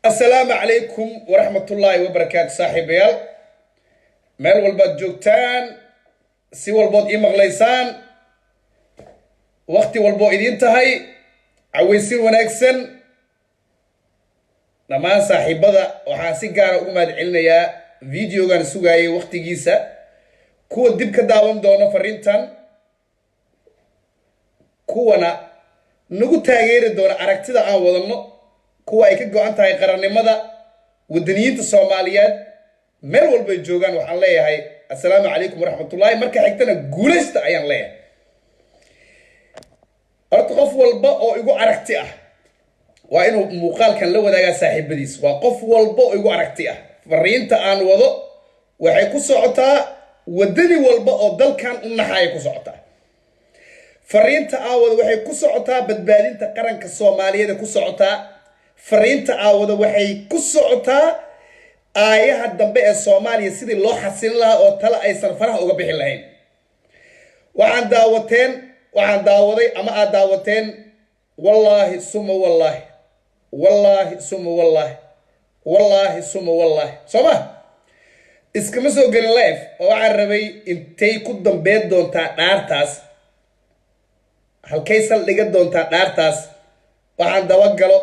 السلام عليكم ورحمة الله وبركاته صاحبيال مال والباد جوجتان سي والباد إيه مغليسان وقتي والبو إذين تهي عويسين وناكسن نمان صاحبادا waxaan si gaar ah ugu mahadcelinayaa videogan sugayay waqtigiisa kuwa dib ka daawan doona fariintan kuwana nagu taageeri doona aragtida aan wadano kuwa ay ka go'an tahay qarannimada wadaniyiinta Soomaaliyeed meel walba joogan waxaan leeyahay assalaamu calaykum waraxmatullaahi marka xigtana guuleysta ayaan leeyahay horta qof walba oo igu aragti ah waa inuu muuqaalkan la wadaagaa saaxiibadiis waa qof walba oo igu aragti ah fariinta aan wado waxay ku socotaa wadani walba oo dalkan u naxay ku socotaa fariinta aan wado waxay ku socotaa badbaadinta qaranka Soomaaliyeed ku socotaa fariinta aan wado waxay ku socotaa aayaha dambe ee Soomaaliya sidii loo xasilin lahaa oo tala aysan faraha uga bixin lahayn waxaan daawaday ama aad daawateen wallahi summa wallahi والله ثم والله والله ثم والله سما iskama soo galin live oo waxaan rabay intay ku dambeed doontaa dhaartaas halkay saldhiga doontaa dhaartaas waxaan dawagalo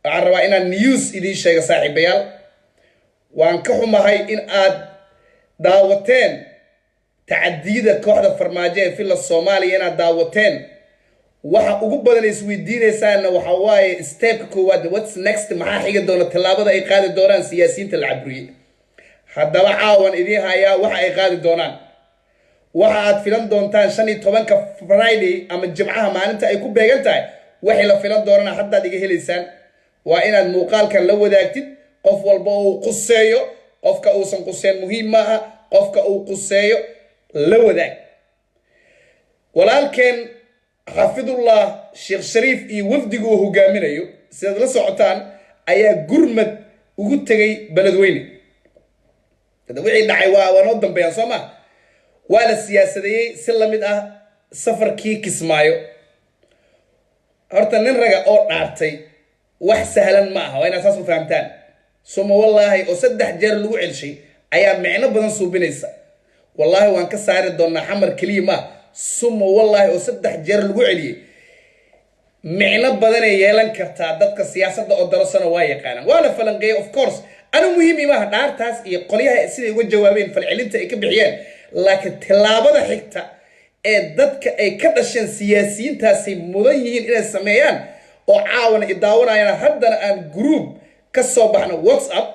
waxaan rabaa inaan news idin sheego saaxiibayaal waan ka xumahay in aad daawateen tacadiyada kooxda farmaajo ee filla Soomaaliya inaad daawateen waxa ugu badan isweydiinaysaana waxa waaye stepka koowaad what's next maxaa xiga doona talaabada ay qaadi doonaan siyaasiyiinta la cabriye haddaba caawan idin hayaa waxa ay qaadi doonaan waxa aad filan doontaan 15ka Friday ama Jimcaha maalinta ay ku beegan tahay wixii la filan doonana haddaad iga helaysaan waa inaad muuqaalkan la wadaagtid qof walba oo quseeyo qofka uusan quseen muhiim ma aha qofka uu quseeyo la wadaag walaalkeen حافظ الله شيخ شريف إي وفدقو هجامينيو سيد الله سعطان أيا جرمت وقلت جاي بلد ويني هذا وعي دعوة ونظم بيان صوما ولا السياسة دي سلم من سفر كي كسمايو هرتا نرجع أو نعطي وحسهلا معها وين أساسه فهمتان ثم والله أصدق جار الوعي شيء أيا معنا بدن صوبينيسا والله وانك سعر الدنيا حمر كلمة ثم والله وصدق جر لو عليه معنى بدن يلان كرتا ددك سياسه oo darasana waa yaqaan wala falanqay of course ana muhiim ma dhaartaas iyo qoliyaha sidii uga jawaabeen falcelinta ay ka bixiyeen laakiin talaabada xigta ee dadka ay ka dhasheen siyaasiyiintaasi mudan yihiin inay sameeyaan oo caawana idaawanayaan haddana aan group ka soo baxno WhatsApp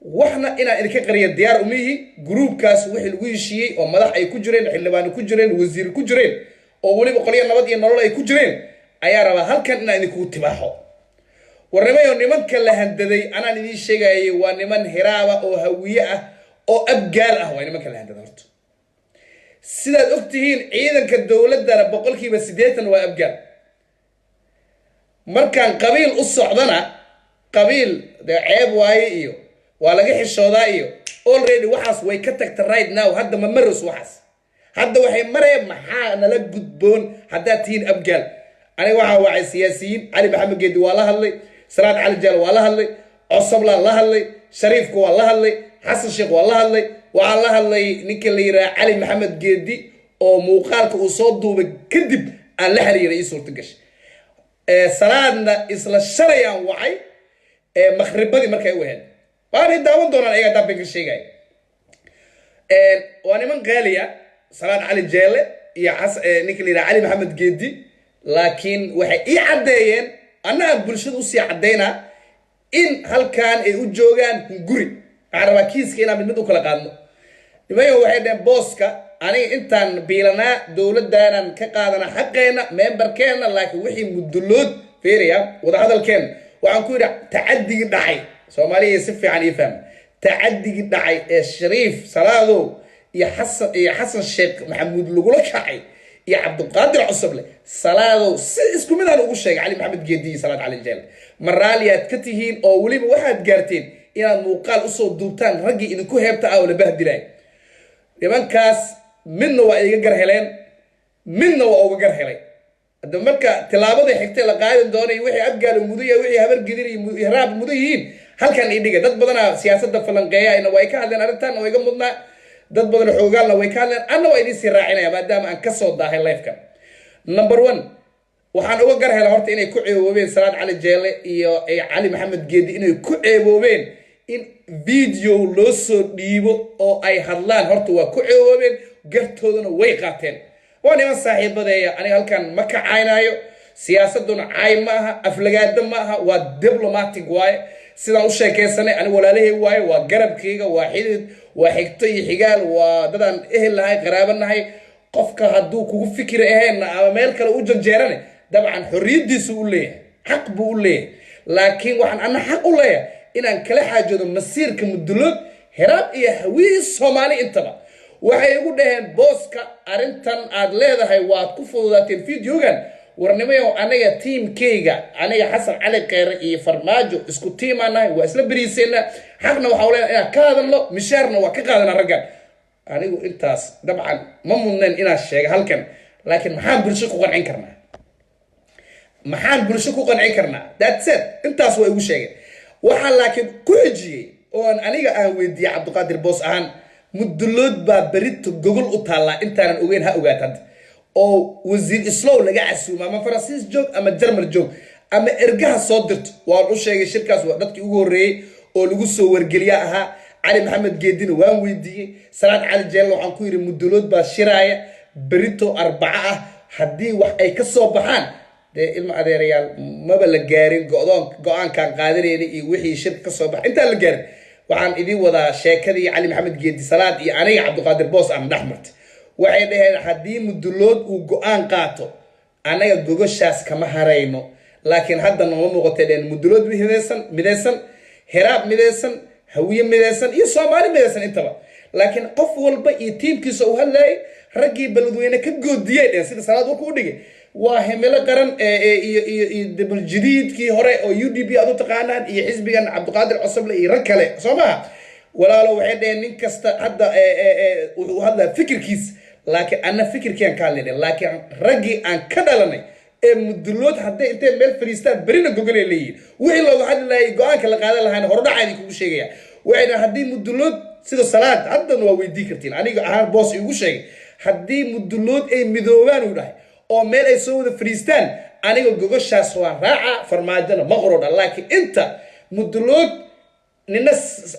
waxna ina idinka qariyo diyaar umihi groupkaas wixii lagu heshiiyay oo madax ay ku jireen xildhibaan ku jireen wasiir ku jireen oo waliba qoliyo nabad iyo nolol ay ku jireen ayaa raba halkan ina idinku tibaaxo warnamayo nimanka la handaday anaan idin sheegayay waa niman hiraaba oo hawiye ah oo abgaal ah waa nimanka la handaday horto sidaad ogtihiin ciidanka dawladda boqolkiiba 80 waa abgaal markaan qabiil u socdana qabiil ceeb waaye iyo waa laga xishoodaa iyo already waxaas way ka tagtay right now hadda ma maros waxaas hadda waxay mareen maxaa nala gudboon hadda tiin abgaal aniga waxa wacay siyaasiyiin Ali Maxamed Geedi waa la hadlay Salaad Cali Jaal waa la hadlay Cusubla la hadlay Shariifku waa la hadlay Xasan Sheekh waa la hadlay waa la hadlay ninka la yiraahdo Ali Maxamed Geedi oo muuqaalka uu soo duubay kadib aan la xiriiray suurta gash salaadna isla shalayaan wacay maghribadii markay u heed waan daawan doonaan ayaga dabinka sheegay waa niman qaaliya Salaad Cali Jeele iyo ninka la yiraahdo Ali Maxamed Geedi laakiin waxay ii cadeeyeen anaa bulshada u sii cadeena in halkaan ay u joogaan guri araba kiiska inaan mid u kala qaadno nimayo waxay dheen booska aniga intaan biilanaa dawladaanan ka qaadana xaqeena memberkeena laakiin wixii mudulood feeriya wada hadalkeen waxaan ku yiraahdaa tacadigi dhacay Soomaaliya si fiican ii faham tacadigi dhacay ee Shariif Salaado iyo Xasan Sheekh Maxamuud lagu la kacay iyo Cabduqaadir Cusuble Salaado si isku mid ah ugu sheegay Ali Maxamed Geedi Salaad Cali Jeel maraaliyaad ka tihiin oo waliba waxaad gaarteen inaad muuqaal u soo duubtaan ragii idinku heebta ah oo la bahdilay nimankaas midna waa iga gar heleen midna waa uga gar helay hadda marka tilaabada xigtay la qaadan doonay wixii abgaal mudaya wixii habar gidir iyo raab mudayiin halkan ii dhiga dad badana siyaasadda falanqeeya ina way ka hadleen arrintan oo iga mudnaa dad badan xoogaalna way ka hadleen anna waa idin sii raacinaya maadaama aan ka soo daahay live-kan number 1 waxaan uga gar helay horta inay ku ceeboobeen Salaad Cali Jeelle iyo Cali Maxamed Geedi inay ku ceeboobeen in video loo soo dhiibo oo ay hadlaan horta waa ku ceeboobeen gartoodana way qaateen waa niman saaxiibadeeya aniga halkan ma ka caynaayo siyaasaduna caay ma aha aflagaada ma aha waa diplomatic waaye sidaan u sheekaysanay aniga walaalahay waaye waa garabkayga waa xidid waa xigto iyo xigaal waa dadaan ehel lahay qaraabanahay qofka hadduu kugu fikir ahayn ama meel kale u janjeerane dabcan xorriyadiisu u leeyahay xaq buu u leeyahay laakiin waxaan ana xaq u leeyahay inaan kala xaajoodo masiirka mudulood heraab iyo hawiyi Soomaali intaba waxay ugu dhaheen booska arintan aad leedahay waad ku fududaateen videogan warnimayo aniga teamkayga aniga Xasan Cali Kheyre iyo Farmaajo isku tiimaanahay waa isla bariiseena xaqna waxa uu leeyahay inaan ka hadalno mishaarna waa ka qaadana raggan anigu intaas dabcan ma mudneen inaan sheego halkan laakiin maxaan bulsho ku qancin karnaa that's it intaas way ugu sheegeen waxa laakiin ku xijiyay oo aniga aan weydiiyay Cabdiqaadir Boos ahaan mudulood baa berito gogol u taala intaanan ogeyn ha ogaatad oo wasiir islow laga casuuma ama Faransiis joog ama Jarmal joog ama ergaha soo dirto waan u sheegay shirkaas waa dadkii ugu horeeyay oo lagu soo wargeliya ahaa Cali Maxamed Geedina waan weydiiyay Salaad Cali Jeelle waxaan ku yiri mudulood baa shiraaya berito arbaca ah haddii wax ay ka soo baxaan de ilma adeerayaal maba la gaarin go'aankan qaadanayna iyo wixii shirka ka soo baxay inta la gaarin waxaan idin wadaa sheekadii Cali Maxamed Geedi Salaad iyo aniga Cabdiqaadir Boos aan dhaxmartay waxay dhaheen haddii mudulood uu go'aan qaato anaga gogoshaas kama harayno laakiin hadda nooma muuqateen mudulood midaysan heraab midaysan hawiye midaysan iyo Soomaali midaysan intaba laakiin qof walba iyo tiimkiisa uu hadlay raggii baladweyne ka goodiyay sida Salaad warku u dhigay waa hemelo qaran iyo dibal jadiidkii hore oo UDP aad u taqaanaan iyo xisbigan Cabdiqaadir Cusable iyo rag kale Soomaa walaalo waxay dhaheen nin kasta hadda wuxuu hadlaa fikirkiis laakiin ana fikirkeen ka hadlay laakiin raggii aan ka dhalanay ee mudulood hadday intee meel fariistaan berina gogolay leeyihiin wixii looga hadlayay go'aanka la qaadan lahayn hordhacaydii kugu sheegaya waxayna haddii mudulood sida Salaad haddan waa weydii kartiin aniga ahaan boos igu sheegay haddii mudulood ay midoobaan u dhahay oo meel ay soo wada fariistaan aniga gogoshaas waa raaca Farmaajona ma qorodha laakiin inta mudulood nina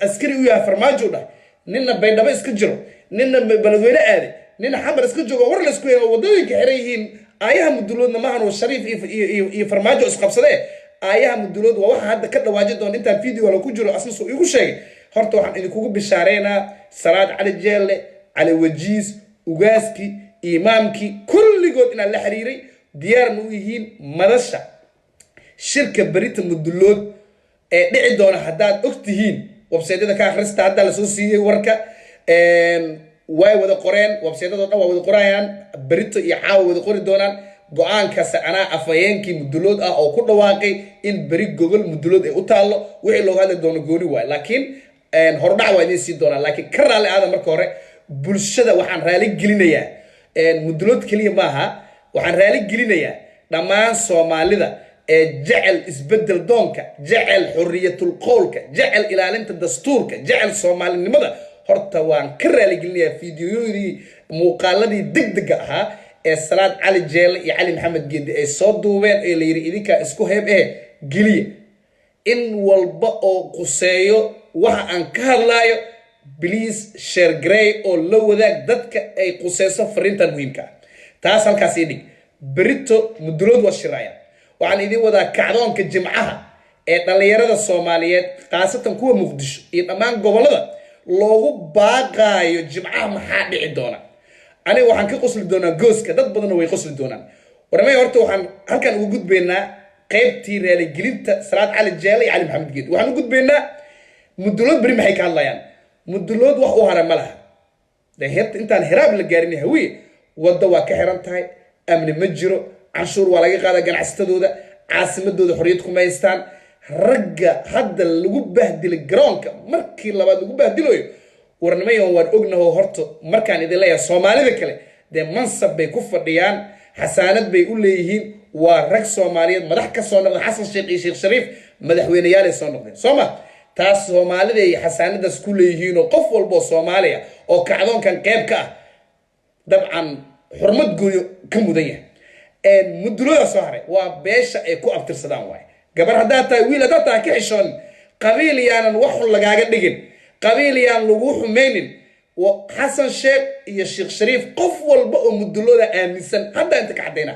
askari u yahay Farmaajo dhahay nina baydhabo iska jiro nina baladweyne aaday nina xamar iska joogo war la isku yeeyo wadooyinka xiran yihiin ayaha muduloodna maahan oo Shariif iyo Farmaajo isqabsadee ayaha mudulood waa waxa hadda ka dhawaaji doon intaan video la ku jiro asna soo igu sheegay horta waxaan idinku bishaareynaa Salaad Cali Jeelle Cali Wajiis ugaaski imaamki kulligood inaan la xiriiray diyaar ma u yihiin madasha shirka berita mudulood ee dhici doona haddaad ogtihiin website-yada ka akhrista hadda la soo siiyay warka way wada qoreen website-yada dhan waa wada qorayaan berito iyo caawa wada qori doonaan go'aankaas anaa afayeenkii mudulood ah oo ku dhawaaqay in beri gogol mudulood ay u taalo wixii looga hadli doono gooni waay laakiin hordhac waa idin sii doonaa laakiin ka raali aada marka hore bulshada waxaan raali gelinayaa mudulood kaliya maaha waxaan raali gelinayaa dhammaan Soomaalida ee jecel isbedel doonka jecel xorriyatul qowlka jecel ilaalinta dastuurka jecel Soomaalinimada horta waan ka raali gelinayaa fiidiyoyadii muuqaaladii degdega ahaa ee Salaad Cali Jeelle iyo Cali Maxamed Geedi ay soo duubeen ee la yiri idinka isku heeb geliya in walba oo quseeyo waxa aan ka hadlaayo please share gray oo la wadaag dadka ay quseyso fariintan muhiimka taas halkaas idin berito mudulood waa shiraya waxaan idin wadaa kacdoonka jimcaha ee dhalinyarada Soomaaliyeed qaasatan kuwa Muqdisho iyo dhammaan gobolada loogu baaqaayo jimcaha maxaa dhici doona aniga waxaan ka qosli doonaa gooska dad badan way qosli doonaan warmay horta waxaan halkan ugu gudbeynaa qaybtii raali gelinta Salaad Cali Jeelle iyo Cali Maxamed Geedi waxaan ugu gudbeynaa mudulood bari maxay ka hadlayaan mudulood wax u hara ma laha heerta intaan heraab la gaarin hawiye wada waa ka xiran tahay amni ma jiro canshuur waa laga qaadaa ganacsatadooda caasimadooda xorriyad kuma haystaan ragga hadda lagu bahdilay garoonka markii labaad lagu bahdilayo warnimayo waan ognahay horto markaan idin leeyahay Soomaalida kale de mansab bay ku fadhiyaan xasaanad bay u leeyihiin waa rag Soomaaliyeed madax ka soo noqday Xasan Sheekh iyo Sheekh Shariif madaxweynayaal ay soo noqdeen Sooma taas Soomaalida ay xasaanadaas ku leeyihiin oo qof walba Soomaaliya oo kacdoonkan qayb ka ah dabcan xurmad gooyo ka mudan yahay mudulada soo haray waa beesha ay ku abtirsadaan waay gabar hadaa tahay wiil hadaa tahay ka xishoon qabiil yaanan wax lagaaga dhigin qabiil yaan lagu xumeynin Xasan Sheekh iyo Sheekh Shariif qof walba oo mudulada aaminsan hadda inta ka cadeyna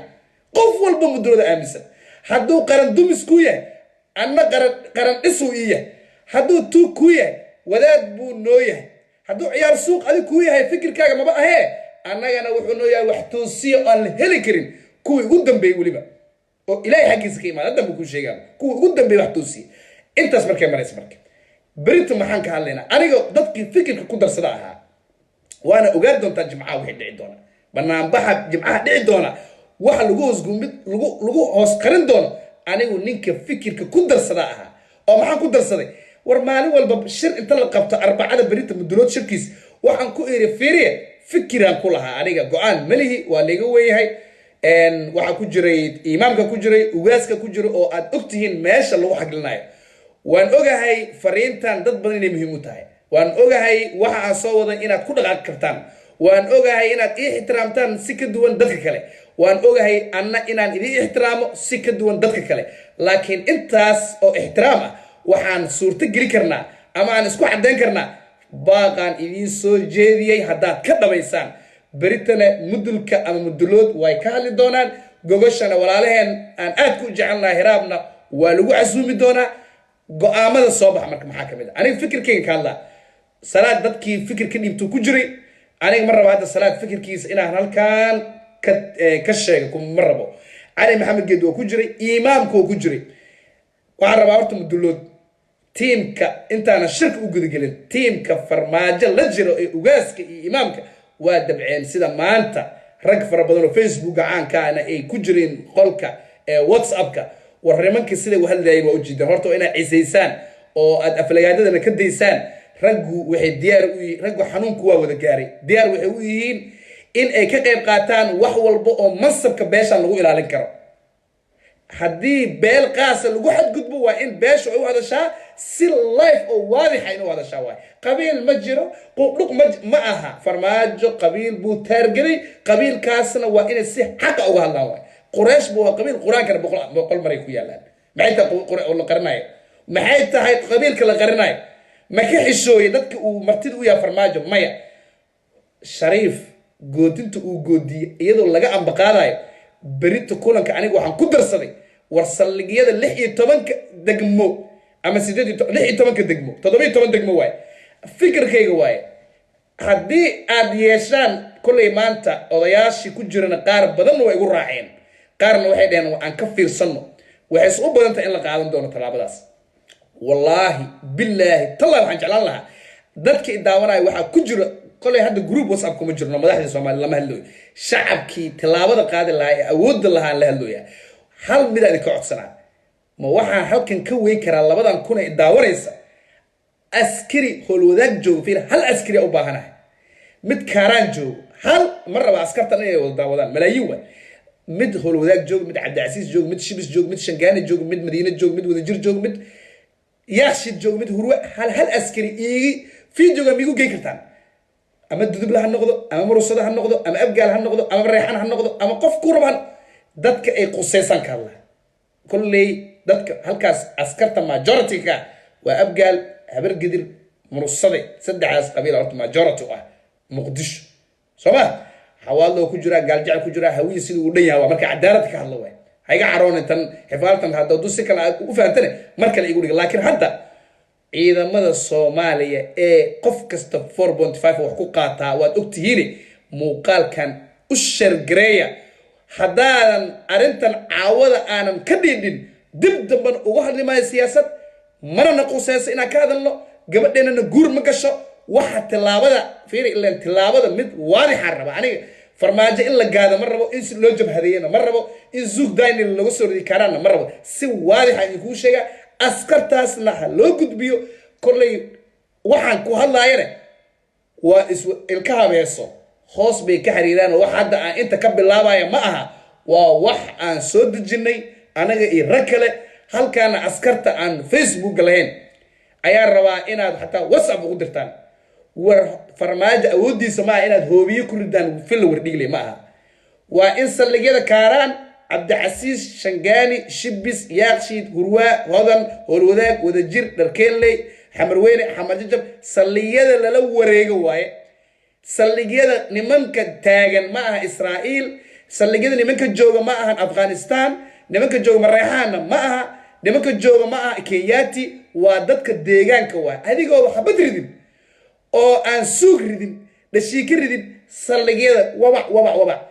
qof walba mudulada aaminsan hadduu qaran dumis ku yahay anna qaran isu iya hadduu tu ku yahay wadaad buu noo yahay hadduu ciyaar suuq adiga ku yahay fikirkaaga maba ahee annagana wuxuu noo yahay wax toosiyo aan la heli karin kuwii ugu dambeeyay waliba oo ilaahay xaqiisa ka imaada dambu ku sheegaa kuwii ugu dambeeyay wax toosiyo intaas markay maraysa markay berito maxaan ka hadlaynaa aniga dadkii fikirka ku darsada ahaa waana ogaad doontaa jimcaha wixii dhici doona banaanbaxa jimcaha dhici doona waxa lagu hoosgumid lagu hoos qarin doono anigu ninka fikirka ku darsada ahaa oo maxaan ku darsaday war maalin walba shir inta la qabto arbacada berito mudulood shirkiis waxaan ku iri fiiriye fikiraan ku lahaa aniga go'aan malihi waa laga weeyahay waxa ku jiray imaamka ku jiray ugaaska ku jiro oo aad ogtihiin meesha lagu xaglinayo waan ogahay fariintan dad badan inay muhiim u tahay waan ogahay waxa aan soo waday inaad ku dhaqaaqi kartaan waan ogahay inaad ii ixtiraamtaan si ka duwan dadka kale waan ogahay anna inaan idin ixtiraamo si ka duwan dadka kale laakiin intaas oo ixtiraam ah waxaan suurto geli karnaa ama aan isku cadeyn karnaa baaqaan idin soo jeediyay haddaad ka dhabaysaan beritana mudulka ama mudulood way ka hadli doonaan gogashana walaalaheen aan aad ku jecelnahay hiraabna waa lagu casuumi doonaa go'aamada soo bax marka maxaa kamid ah aniga fikirkayga ka hadlaa salaad dadkii fikirka dhiibtuu ku jiray aniga ma rabo hadda salaad fikirkiisa inaan halkaan ka sheega kuma rabo cali maxamed geed waa ku jiray imaamku waa ku jiray waxaan rabaa horta mudulood tiimka intaana shirka u gudagelin tiimka farmaajo la jiro ee ugaaska iyo imaamka waa dabceen sida maanta rag fara badan oo Facebook caankaana ay ku jireen qolka WhatsApp-ka warrimankii sida u hadlayeen waa u jeedaan horta inay ciisaysaan oo aad aflagaadadana ka daysaan raggu waxay diyaar u yihiin raggu xanuunku waa wada gaaray diyaar waxay u yihiin in ay ka qayb qaataan wax walba oo mansabka beeshan lagu ilaalin karo haddii beel qaasa lagu xadgudbo waa in beesha ay u hadashaa si life oo waadix ay u hadashaa waay qabiil ma jiro quqduq ma aha farmaajo qabiil buu taargaday qabiilkaasna waa inay si xaq uga hadlaan waay quraysh buu qabiil quraankana boqol maray ku yaalaan maxay tahay la qarinayo maxay tahay qabiilka la qarinayo ma ka xishooyay dadka uu martida u yahay farmaajo maya Shariif goodinta uu goodiyay iyadoo laga ambaqaadayo berito kulanka aniga waxaan ku darsaday war saldhigyada 16 degmo ama 16 degmo 17 degmo waay fikirkayga waay haddii aad yeeshaan kulay maanta odayaashii ku jirana qaar badan way igu raaceen qaarna waxay dhaheen aan ka fiirsano waxay u badan tahay in la qaadan doono talaabadaas wallaahi billaahi tallah waxaan jeclaan lahaa dadka idaawanaya waxa ku jira kolay hadda group WhatsApp kuma jirno madaxda Soomaaliya lama hadlooyo shacabkii talaabada qaadi lahaa ee awoodda lahaa la hadlooya hal mid aan ka codsanaa ma waxa halkan ka weyn kara labadan kun ee daawanaysa askari howlwadaag joogo fiir hal askari u baahanahay mid kaaraan joogo hal maraba askartan inay wada daawadaan malaayiin waa mid howlwadaag joogo mid cabdicaziis joogo mid shibis joogo mid shangaani joogo mid madiina joogo mid wadajir joogo mid yaashid joogo mid hurwe hal askari ii fiidiyooga migu geey kartaan ama dudubla ha noqdo ama murusada ha noqdo ama abgaal ha noqdo ama reexan ha noqdo ama qof ku raban dadka ay qusaysan ka hadla kullay dadka halkaas askarta majority ka waa abgaal habar gidir murusada saddexaas qabiil horta majority ah muqdisho soma xawaalo ku jira gaaljac ku jira hawiye sidii uu dhan yahay waa marka cadaalad ka hadlo way hayga caroon intan xifaaltan hadda dusi kala u faantane marka la igu dhigo laakiin hadda ciidamada Soomaaliya ee qof kasta 4.5 wax ku qaataa waad ogtihiin muuqaalkan u shargareeya haddaan arintan caawada aanan ka dhidhin dib damban uga hadlimaay siyaasad mana naqusaysa inaan ka hadalno gabadheena guur ma gasho waxa tilaabada fiiri ilaa tilaabada mid waadixa raba aniga farmaajo in la gaado ma rabo in si loo jabhadeeyna ma rabo in zuug daynil lagu soo ridi karaan ma rabo si waadixa in ku sheega askartaasna ha loo gudbiyo kollay waxaan ku hadlaayeen waa ilka habeeso hoos bay ka xiriiraan wax hadda aan inta ka bilaabaya ma aha ووح عن سود الجني أنا يركله هل كان عسكرت عن فيسبوك لهن أيار روا إن حتى وصف قدرتان وفرماج أودي سماع إن هوبي كل دان في الورديلي معها وإن سلجيدا كاران عبد العزيز شنغاني شبس ياقشيد هرواء هذن هروداك ودجير دركيلي حمرويني حمججب سلجيدا للو وريغو واي سلجيدا نمنك تاغن معها إسرائيل سلجيدا نمنك جوغا معها أفغانستان نمنك جوغا مريحان معها نمنك جوغا معها كياتي وددك ديغان كواي هذه قوة حبد ردين أو أن سوق ردين دشيكي ردين سلجيدا وبع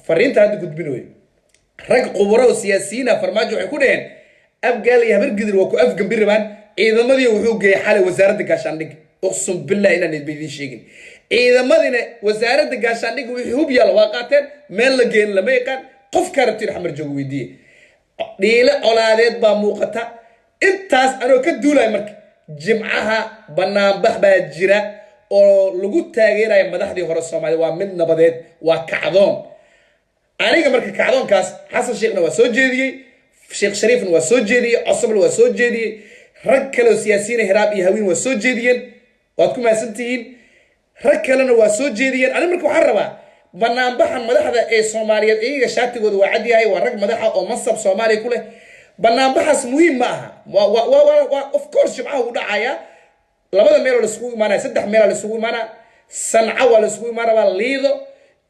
فرينتا هاد قدبينوي رق قبراء سياسيين فرماجو حيكونين أبقال يهبر قدر وكو أفقن بيرمان إذا ماذي وحوق حالة وزارة قاشاندق أقسم بالله إنا نتبيدين شيئين إذا ماذي وزارة قاشاندق وحوب يالا واقعتين مين لقين لما يقان قف كاربتين حمر جووي دي ديلا أولادات با موقتا انتاس أنو كدولا يمرك جمعها بنام بحبا جيرا أو لغو تاغيرا يمدح دي هورا الصومالي ومن نبادات وكعظام أنا مركز كعدون كاس حسن شيخنا وسوجيدي شيخ شريف وسوجيدي عصام وسوجيدي ركلوا سياسيين هرابي هوين وسوجيديين واتكم سنتين ركلنا وسوجيديين أنا مركز حربا بنام بحن مدحدا إيه سوماليات إيه شاتي قد وعدي هاي ورق مدحا أو مصب سومالي كله بنام بحث مهم معها of course جمعه ودعايا لبدا ميلو لسقوي معنا سدح ميلو لسقوي معنا صنعة لسقوي معنا ليدو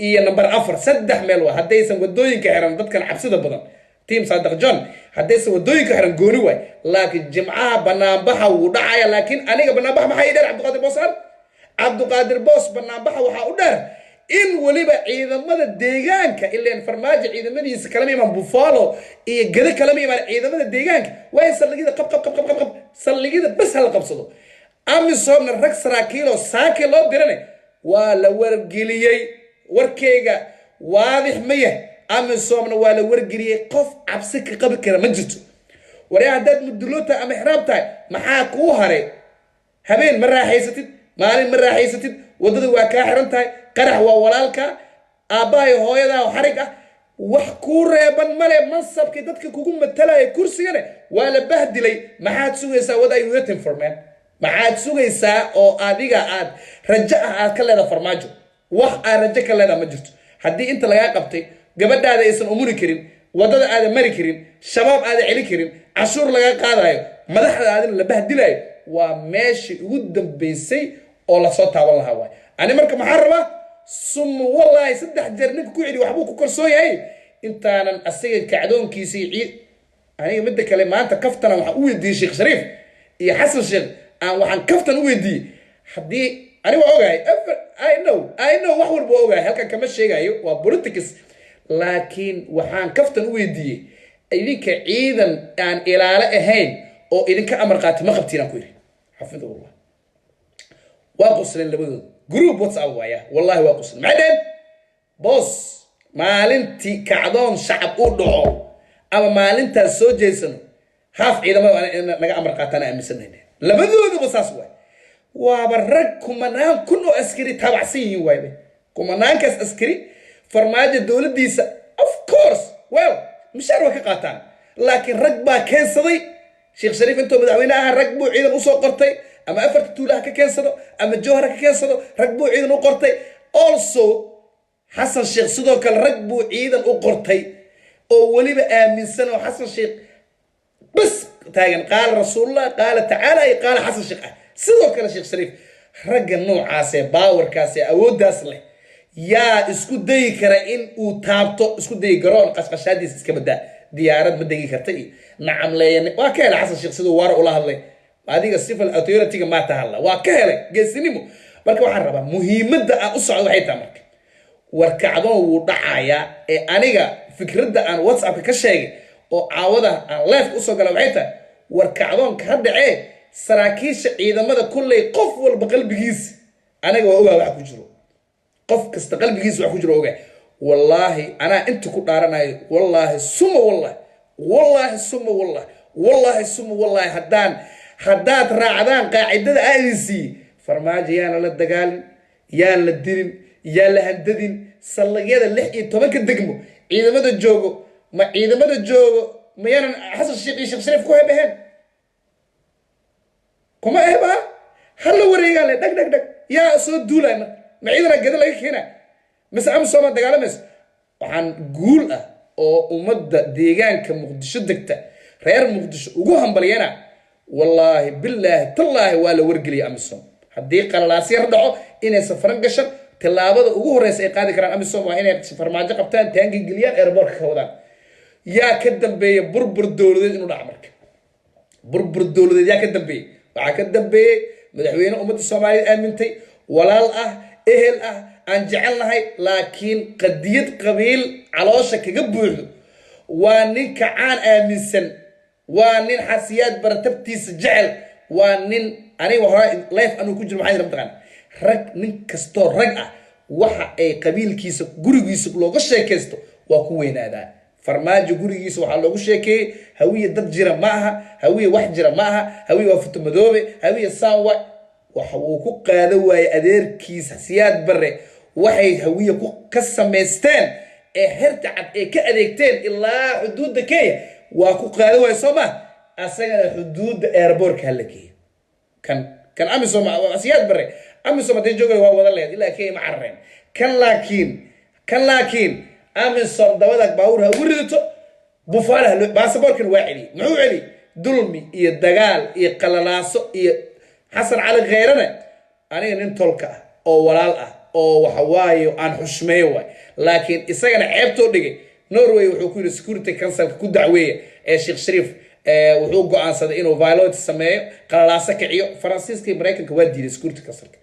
iyo number 4 saddex meel waa hadaysan wadooyinka xiran dadkan xabsida badan team Saadaq John hadaysan wadooyinka xiran gooni way laakiin jimcaha banaanbaxa uu dhacaya laakiin aniga banaanbax maxay dheer Cabduqaadir Boos banaanbaxa waxa uu dheer in waliba ciidamada deegaanka ileen farmaajo ciidamadiisa kala miiman Buffalo iyo gada kala miiman ciidamada deegaanka way salligida qab salligida bas hal qabsado amisoomna rag saraakiilo saaki loo diranay waa la wargeliyay warkeyga waadix maya amisoomna waa la wargeliyay qof cabsi ka qabi kara ma jirto wariya haddaad mudulota ama ixraab tahay maxaa kuu haray habeen ma raaxaysatid maalin ma raaxaysatid wadada waa kaa xiran tahay qarax waa walaalka aabbahay hooyadaa oo xarig ah wax kuu reeban male mansabkii dadka kugu matalaya kursigana waa la bahdilay maxaad sugaysaa what are you waiting for man maxaad sugaysaa oo adiga aad rajo ah aad ka leedahay farmaajo wax aan rajo ka leedahay ma jirto haddii inta lagaa qabtay gabadhaada aysan umuri karin wadada aada mari karin shabaab aada celi karin cashuur laga qaadayo madaxda aadina la bahdilayo waa meeshii ugu dambaysay oo la soo taaban lahaa waay ani marka maxaa rabaa sum wallahi saddex jeer ninka ku celi waxbuu ku kalsoon yahay intaanan asaga kacdoonkiisii ciid aniga midda kale maanta kaftana waxaan u weydiiyey sheekh shariif iyo xasan sheekh aan waxaan kaftan u weydiiyey haddii aniga waa ogahay I know wax walba waa ogahay halkan kama sheegayo waa politics laakiin waxaan kaftan u weydiiyey idinka ciidan aan ilaalo ahayn oo idinka amar qaata ma qabtiin aan ku yiri xafidullah waa qosleen labadood group WhatsApp waaya wallahi waa qosleen macdeen boss maalintii kacdoon shacab u dhaco ama maalintaas soo jeesano haaf ciidamada naga amar qaatana aaminsanayna labadooduba saas waay waaba rag kumanaan kun oo askari taabacsan yihiin waaybe kumanaankaas askari farmaajo dowladdiisa of course well mushaar waa ka qaataan laakiin rag baa keensaday sheekh shariif intuu madaxweyne ahaa rag buu ciidan u soo qortay ama afarta tuulaha ka keensado ama jowhara ka keensado rag buu ciidan u qortay also xasan sheekh sidoo kale rag buu ciidan u qortay oo weliba aaminsan oo xasan sheekh bas taagan qaala rasuulullah qaala tacaala ay qaala xasan sheekh sidoo kale sheekh shariif ragga noocaas ee baawarkaas ee awooddaas leh yaa isku dayi kara in uu taabto isku dayi garoon qashqashaadiisa iska badaa diyaarad ma degi karta iyo nacam leeyane waa ka helay xasan sheekh siduu waara ula hadlay adiga civil authority-ga ma tahalla waa ka helay geesinimo marka waxaan rabaa muhiimadda aan u socdo waxay tahay marka warkacdoon wuu dhacayaa ee aniga fikradda aan WhatsApp ka sheegay oo caawada aan live u soo galay waxay tahay warkacdoonka ha dhacee saraakiisha ciidamada kulley qof walba qalbigiisa aniga waa ogaa wax ku jiro qof kasta qalbigiisa wax ku jiro ogaa wallaahi anaa inta ku dhaaranayo wallaahi suma wallaahi haddaad raacdaan qaacidada aadisi farmaajo yaana la dagaalin yaan la dilin yaan la handadin sallagyada 16 degmo ciidamada joogo ma ciidamada joogo miyaanan xasan sheekh iyo sheekh shariif ku hebaheen kuma ehba hal wareegaa le dhag dhag dhag yaa soo duulay ma ciidana gada laga keenaa mise amisom dagaalamayso waxaan guul ah oo ummadda deegaanka muqdisho degta reer muqdisho ugu hambalyana wallaahi billaahi tallaahi waa la wargeliyay amisom haddii qalalaas yar dhaco inay safaran gashan tillaabada ugu horeysa ay qaadi karaan amisom waa inay farmaajo qabtaan taangi geliyaan airbortka ka wadaan yaa ka dambeeya burbur dowladeed inuu dhaco marka burbur dowladeed yaa ka dambeeyey waxaa ka dambeeyey madaxweyne ummadda soomaaliyeed aamintay walaal ah ehel ah aan jecelnahay laakiin qadiyad qabiil caloosha kaga buuxdo waa nin kacaan aaminsan waa nin xasiyaad baratabtiisa jecel waa nin aniga hore life anuu ku jiro maxaa mataqaan rag nin kastoo rag ah waxa ay qabiilkiisa gurigiisa looga sheekaysto waa ku weynaadaa farmaajo gurigiisa waxaa loogu sheekeeyey hawiye dad jira ma aha hawiye wax jira ma aha hawiye waa futo madoobe hawiye saawa waxa uu ku qaada waayey adeerkiisa siyaad bare waxay hawiye ka samaysteen ee herta cad ee ka adeegteen ilaa xuduudda kenya waa ku qaada waayey soo ma asagana xuduudda airbortka hala geeyo kan amisom siyaad bare amisom haddii joogay waa wada leed ilaa kenya ma carareen kan laakiin amisom dabada baawur ha ugu ridato bufaalaha baasaboorkan waa celiyey muxuu celiyey dulmi iyo dagaal iyo qalalaaso iyo xasan cali khayrana aniga nin tolka ah oo walaal ah oo waxa waaye aan xushmeeyo waay laakiin isagana ceebtoo dhigay norway wuxuu ku yidhi security councilka ku dacweeya ee sheekh shariif wuxuu go-aansaday inuu violent sameeyo qalalaaso kiciyo faransiiska iyo maraykanka waa diiday security councilka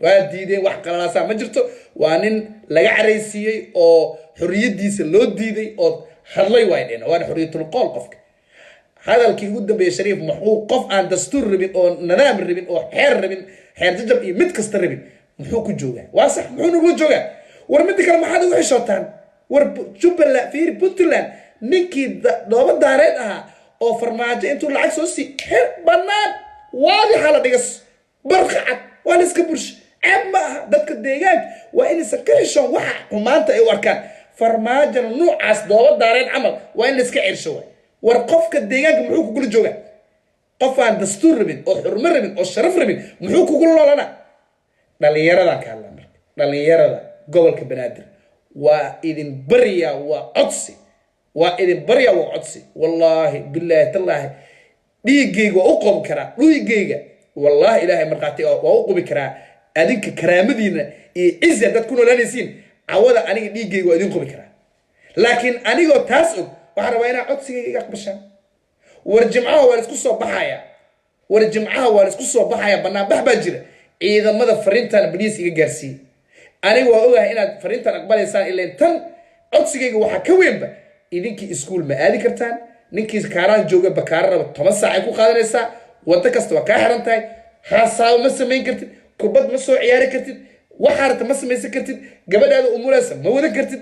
waa diideen wax qalalaasaa ma jirto waa nin laga caraysiiyey oo xorriyadiisa loo diiday oo hadlay waay dheen waana xorriyatul qool qofka hadalkii ugu dambeeyay shariif muxuu qof aan dastuur rabin oo nidaam rabin oo xeer rabin xeer jajab iyo mid kasta rabin muxuu ku joogaa waa sax muxuu nagu joogaa war midda kale maxaad ugu xishootaan war jubbaland fiiri puntland ninkii dhooba daareed ahaa oo farmaajo intuu lacag soo sii xer bannaan waadixa la dhigas barqacad waa la iska bursha ceeb ma aha dadka deegaanka waa inaysan ka xishoon waxa xumaanta ay u arkaan farmaajona nuucaas dhooba daareed camal waa in la iska cirsho waay war qofka deegaanka muxuu kugula joogaa qof aan dastuur rabin oo xurmo rabin oo sharaf rabin muxuu kugula noolana dhallinyaradan ka hadlaa marka dhallinyarada gobolka banaadir waa idin baryaa waa codsi wallaahi billaahi tallaahi dhiiggayga waa u qobi karaa dhiiggayga wallaahi ilaahay markhaati waa u qobi karaa adinka karaamadiina iyo cizi haddaad ku noolanaysiin cawada aniga dhiiggayga waa idin qobi karaa laakiin anigoo taas og waxaan rabaa inaa codsigayga iga aqbashaan war jimcaha waa laisku soo baxaya banaanbax baa jira ciidamada fariintan baliis iga gaarsiiyey aniga waa ogahay inaad fariintan aqbalaysaan ilaan tan codsigayga waxaa ka weynba idinkii iskuul ma aadi kartaan ninkii kaaraan jooga bakaara raba 10 saacay ku qaadanaysaa wada kasta waa kaa xiran tahay haasaabo ma samayn kartid kubad ma soo ciyaari kartid waxaa rabta ma samaysan kartid gabadhaada umulaysa ma wadan kartid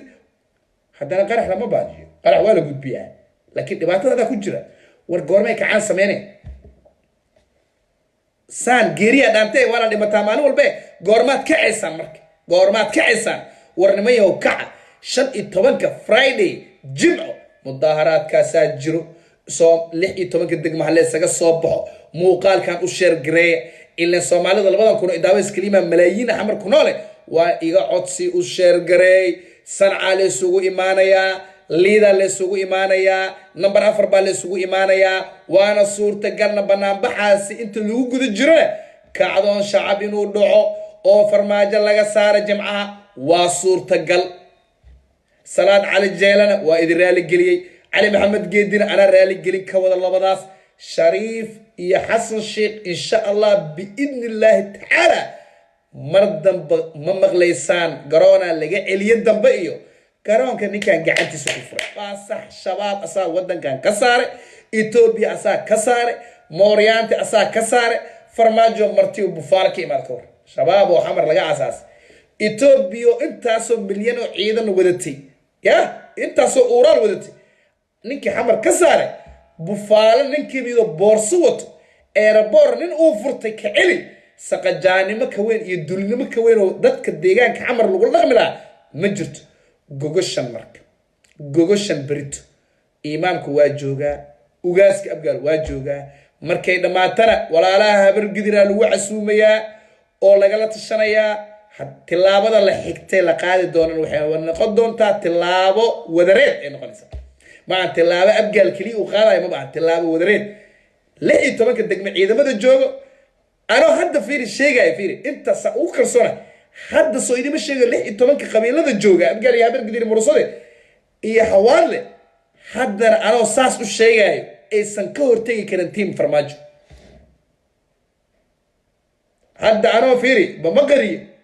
haddana qarax lama baajiyo qarax waa la gudbiyaa laakiin dhibaatada ku jira war goormay kacaan sameynay saan geeriya dhaantay wala dhimataa maalin walba goormaad kacaysaan marka war nimayow kaca 15 Friday jimco mudaharaadkaasaa jiro soo 16 degmaha la isaga soo baxo muuqaalkan u share gareeya ilaa Soomaalida 2,000 idaaways kalima malaayiin xamar ku noole waa iga codsi u share gareey sanca la isugu imaanayaa liida la isugu imaanayaa number 4 baa la isugu imaanayaa waana suurtagalna banaanbaxaasi inta lagu guda jiro kacdoon shacab inuu dhaco oo farmaajo laga saaro jimcaha waa suurtagal salaad cali jeelana waa idin raali geliyey cali maxamed geedina ana raali gelin ka wada labadaas shariif iyo xasan sheekh insha Allah biidnillaahi taala mar dambe ma maqlaysaan garoona laga celiyo dambe iyo garoonka ninkan gacantiisa ku furay waa sax shabaab asaa wadankan ka saare Ethiopia asaa ka saare Mooryaanta asaa ka saare farmaajo marti u bufaal ka imaad kor shabaab oo xamar laga asaas Ethiopia intaasoo milyan oo ciidan wadatay intaasoo uuraal wadatay ninkii xamar ka saare bufaal ninkii mido boorso wato airport nin uu furtay ka celi saqajaanimo ka weyn iyo dulnimo ka weyn oo dadka deegaanka xamar lagu dhaqmi lahaa ma jirto gogoshan marka gogoshan berito imaamku waa joogaa ugaaska abgaal waa joogaa markay dhammaatana walaalaha habar gidiraa lagu casuumayaa oo lagala tashanayaa tilaabada la xigtay la qaadi doonaan waxay noqon doontaa tilaabo wadareed ay noqonaysaa maahan tilaabo abgaal keliya uu qaadayo ma baahan tilaabo wadareed 16 degme ciidamada joogo anoo hadda fiiri sheegaya fiiri inta uu kalsoona hadda soo idima sheego 16 qabiilada jooga abgaal iyo habar gidir murusade iyo hawaale haddana anoo saas u sheegayo aysan ka hortegi karin tiim farmaajo hadda anoo fiiri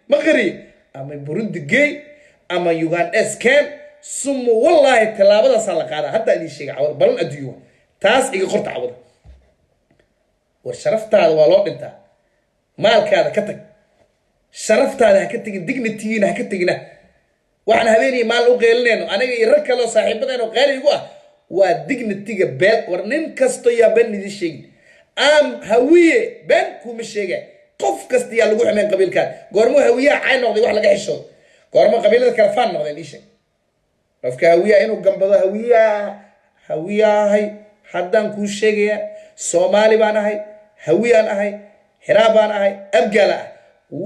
maqari ama Burundi gay ama Uganda scan sumu wallahi tilaabadaas la qaada hadda idin sheegay cawad balan adduunyo taas iga qorta cawad war sharaftaada waa loo dhintaa maalkaada ka tag sharaftaada ha ka tagin dignity-na ha ka tagina waxaan habeenii maal u qeelinayno aniga iyo rag kale oo saaxiibadeen oo qaali igu ah waa dignity-ga beel war nin kasto yaa been idin sheegin hawiye been kuma sheegay qof kasta yaa lagu xameen qabiilkaan goormo hawiyaha cay noqday wax laga xishoodo goormo qabiilada kala faan noqdeen ii sheeg qofka hawiyaha inuu gambado hawiyahay haddaan kuu sheegaya Soomaali baan ahay hawiyaan ahay hiraab baan ahay abgaal ah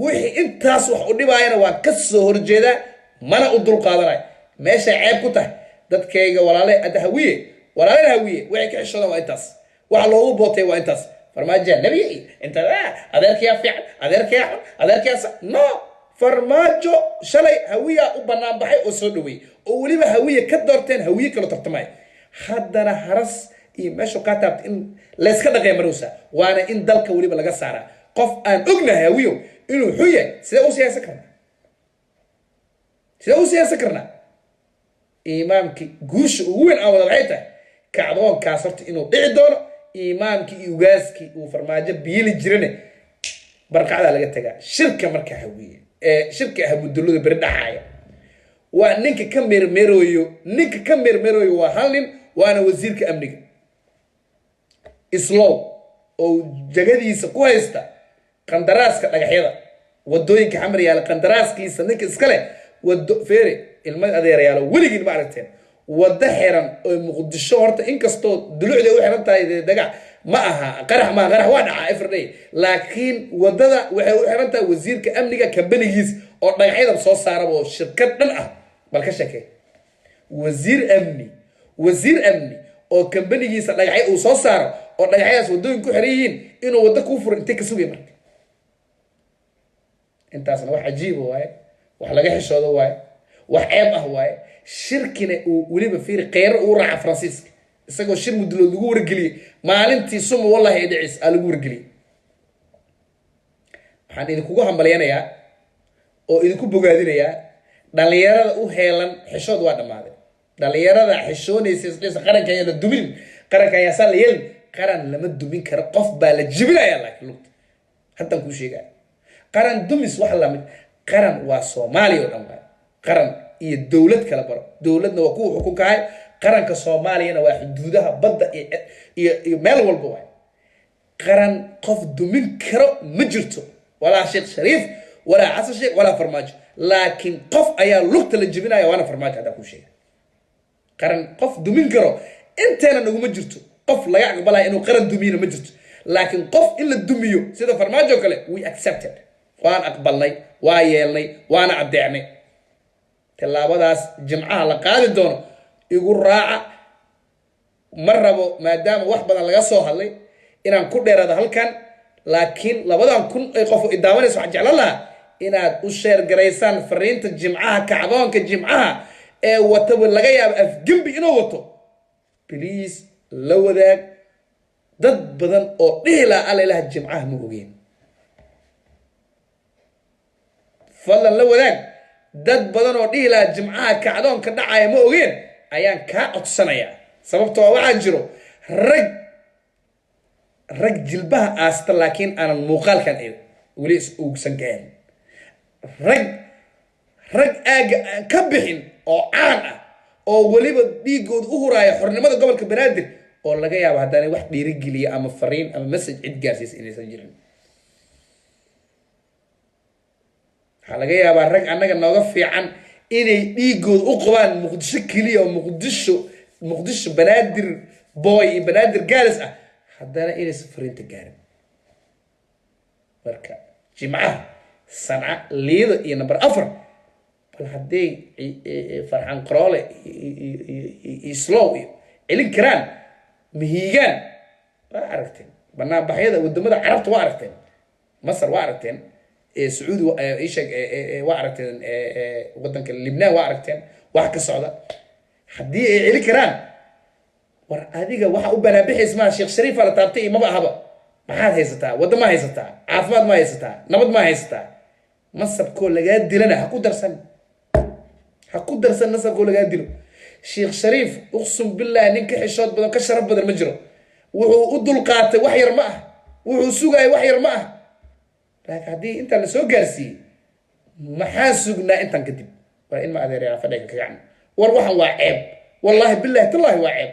wixii intaas wax u dhibaayana waan ka soo horjeedaa mana u dul qaadanay meesha ceeb ku tahay dadkayga walaalay hawiye waxay ka xishoodan waa intaas wax loogu bootay waa intaas farmaajo nabi inta adeerkiya fiican adeerkiya no farmaajo shalay hawiya u banaan baxay oo soo dhaweey oo waliba hawiye ka doorteen hawiye kala tartamay haddana haras iyo meesha ka taabta in la iska dhaqay maruusa waana in dalka waliba laga saara qof aan ognahay hawiyo inuu xuye sida uu siyaasa karna imaamki guusha ugu weyn aan wada waxay tahay kacdoonkaas horta inuu dhici doono imaamki iyo ugaaski uu farmaajo biili jirane barqacda laga tagaa shirka marka hawiye shirka habudulada bari dhaxaya waa ninka ka meermeeroyo waa hal nin waana wasiirka amniga islow oo jagadiisa ku haysta qandaraaska dhagaxyada wadooyinka xamar yaala qandaraaskiisa ninka iska leh wado feere ilmada adeerayaalo weligiin ma aragteen wada xiran oo muqdisho horta inkastoo dulucda u xiran tahay dagac ma aha qarax waa dhaca everyday laakiin wadada waxay u xiran tahay wasiirka amniga kambanigiis oo dhagaxyada soo saara oo shirkad dhan ah bal ka shakay wasiir amni oo kambanigiisa dhagaxay uu soo saaro oo dhagaxyadaas wadooyin ku xiran yihiin inuu wada ku furo intee ka sugay marka intaasna wax cajiib waaye wax laga xishoodo waaye wax ceeb ah waaye shirkina uu waliba fiiri qeyr uu raaca Faransiiska isagoo shir mudulood lagu wargeliyay maalintii sumo wallahi idcis lagu wargeliyay waxaan idinku hambaleynayaa oo idinku bogaadinayaa dhalinyarada u heelan xishood waa dhamaaday dhalinyarada xishoonaysa isla qaranka ayaa la dumin qaranka ayaa sal yeel qaran lama dumin karo qof baa la jibinaya laakiin lugta hadan ku sheegay qaran dumis wax la mid qaran waa Soomaaliya oo dhan qaran iyo dawlad kala baro dawladna waa ku xukunkahay qaranka Soomaaliyana waa xuduudaha badda iyo meel walba waa qaran qof dumin karo ma jirto wala Sheekh Shariif wala Xasan Sheekh wala Farmaajo laakiin qof ayaa lugta la jibinaya waana Farmaajo hada ku sheegay qaran qof dumin karo inteena nagu ma jirto qof laga aqbalay inuu qaran dumiyo ma jirto laakiin qof in la dumiyo sida Farmaajo kale we accepted waan aqbalnay waa yeelnay waana adeecnay tilaabadaas jimcaha la qaadi doono igu raaca marrabo maadaama wax badan laga soo hadlay inaan ku dheerado halkan laakiin 2000 ay qof idaawanayso wax jeclan lahaa inaad u sheer garaysaan fariinta jimcaha kacdoonka jimcaha ee wata laga yaabo afgembi inuu wato please la wadaag dad badan oo dhihila alla ilaah jimcaha ma ogeen fadlan la wadaag dad badan oo dhihila jimcaha kacdoonka dhacaya ma ogeen ayaan ka codsanayaa sababtoo waxa jiro rag jilbaha aasta laakiin aanan muuqaalkan wali uugsan gayn rag aaga ka bixin oo caan ah oo waliba dhiigood u huraaya xornimada gobolka Banaadir oo laga yaabo haddana wax dhiirigeliya ama fariin ama message cid gaarsiis inaysan jirin waxa laga yaabaa rag annaga nooga fiican inay dhiigooda u qabaan muqdisho keliya oo muqdisho banaadir boy iyo banaadir gaaris ah haddana inaysan fariinta gaarin marka jimcaha sanca liida iyo number 4 bal hadday farxan qaroole iyo slow iyo celin karaan mihigaan waa aragteen banaanbaxyada wadamada carabta waa aragteen masar waa aragteen sacuudi ishag waa aragteen wadanka libnaan waa aragteen wax ka socda haddii ay celi karaan war adiga waxa u banaanbixays maa sheekh shariif la taabtay maba ahaba maxaad haysataa waddo ma haysataa caafimaad ma haysataa nabad ma haysataa nasabkoo lagaa dilana ha ku darsan nasabkoo lagaa dilo sheekh shariif uqsum billaah ninka xishood badan ka sharaf badan ma jiro wuxuu u dulqaatay wax yar ma ah wuxuu sugaayay wax yar ma ah laakiin haddii intaan la soo gaarsiiyey maxaa sugnaa intaan kadib waa in ma adeeryaa fadhiga ka gacan war waxan waa ceeb wallaahi billaahi tallaahi waa ceeb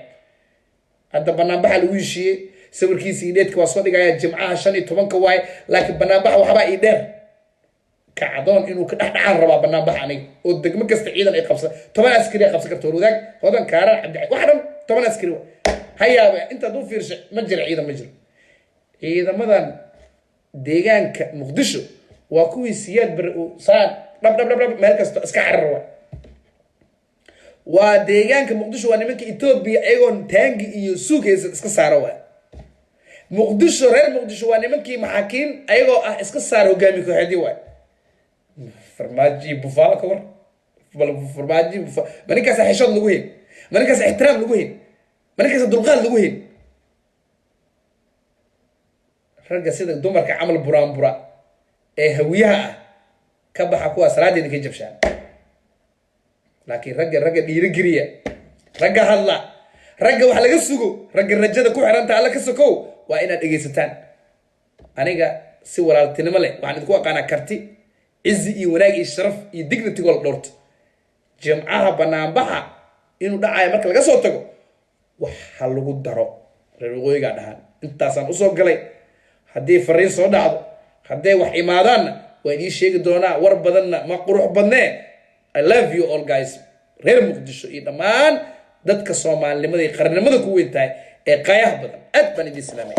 hadda banaanbaxa lagu heshiiyey sawirkiisii dheedka waa soo dhigaya jimcaha 15 waaye laakiin banaanbaxa waxbaa ii dheer kacdoon inuu ka dhexdhacaan rabaa banaanbaxa aniga oo degmo kasta ciidan ay qabsan 10 askari ay qabsan karto wadaag hodan kaaran cabdi wax dhan 10 askari hayaaba inta duu fiirshay ma jiro ciidan ma jiro ciidamadan deegaanka muqdisho waa kuwii siyaad bar saan dhab meel kasta iska cararwa waa deegaanka muqdisho waa nimanka Ethiopia ayagoon taangi iyo suugaysa iska saaro waa muqdisho reer muqdisho waa nimankii maxaakiin ayagoo ah iska saaro hogaami kooxdii waa farmaaji bufaala ka war farmaaji bufaala maninkaas xishood lagu heen maninkaas ixtiraam lagu heen maninkaas dulqaad lagu heen ragga sida dumarka camal buraanbura ee hawiyaha ah ka baxa kuwa salaadeeda ka jabshaan laakiin ragga dhiirigeliya ragga hadla ragga wax laga sugo ragga rajada ku xiranta alla ka sokow waa inaad dhegeysataan aniga si walaaltinimo leh waxaan idinku aqaanaa karti izzi iyo wanaag iyo sharaf iyo dignity wal dhorto jimcaha banaanbaxa inuu dhacayo marka laga soo tago waxa lagu daro reer waqooyiga dhahan intaasaan usoo galay haddii fariin soo dhacdo hadday wax imaadaanna waa idii sheegi doonaa war badanna ma qurux badnee I love you all guys reer muqdisho iyo dhammaan dadka soomaalinimada iyo qarannimada ku weyn tahay ee qayaha badan aad baan idin salaamay